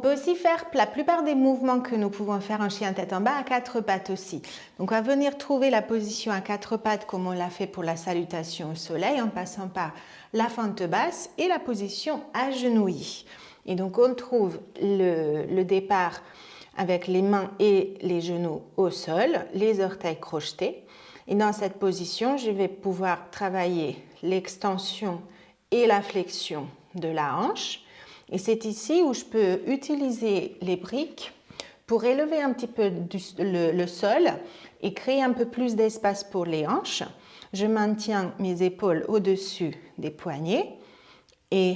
peut aussi faire la plupart des mouvements que nous pouvons faire en chien tête en bas à quatre pattes aussi. Donc on va venir trouver la position à quatre pattes comme on l'a fait pour la salutation au soleil en passant par la fente basse et la position agenouillée. Et donc on trouve le départ avec les mains et les genoux au sol, les orteils crochetés. Et dans cette position, je vais pouvoir travailler l'extension et la flexion de la hanche. Et c'est ici où je peux utiliser les briques pour élever un petit peu le sol et créer un peu plus d'espace pour les hanches. Je maintiens mes épaules au-dessus des poignets et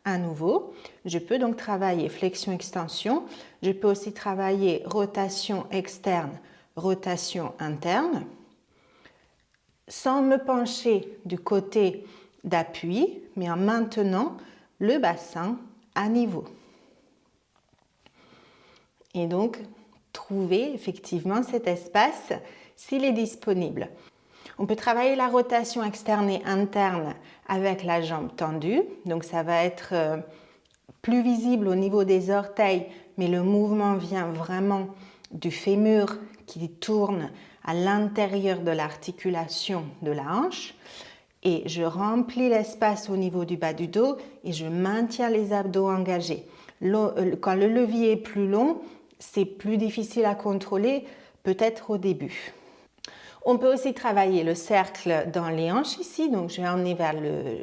à nouveau, je peux donc travailler flexion-extension. Je peux aussi travailler rotation externe, rotation interne, sans me pencher du côté d'appui, mais en maintenant le bassin à niveau. Et donc, trouver effectivement cet espace s'il est disponible. On peut travailler la rotation externe et interne avec la jambe tendue. Donc, ça va être plus visible au niveau des orteils, mais le mouvement vient vraiment du fémur qui tourne à l'intérieur de l'articulation de la hanche. Et je remplis l'espace au niveau du bas du dos et je maintiens les abdos engagés. Quand le levier est plus long, c'est plus difficile à contrôler, peut-être au début. On peut aussi travailler le cercle dans les hanches ici, donc je vais emmener vers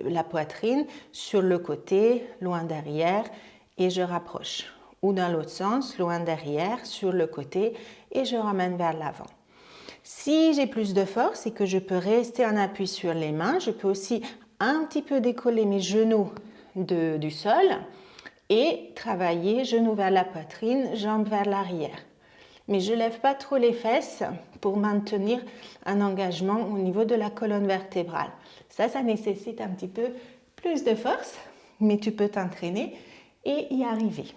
la poitrine, sur le côté, loin derrière, et je rapproche. Ou dans l'autre sens, loin derrière, sur le côté, et je ramène vers l'avant. Si j'ai plus de force et que je peux rester en appui sur les mains, je peux aussi un petit peu décoller mes genoux du sol et travailler genoux vers la poitrine, jambes vers l'arrière. Mais je ne lève pas trop les fesses pour maintenir un engagement au niveau de la colonne vertébrale. Ça nécessite un petit peu plus de force, mais tu peux t'entraîner et y arriver.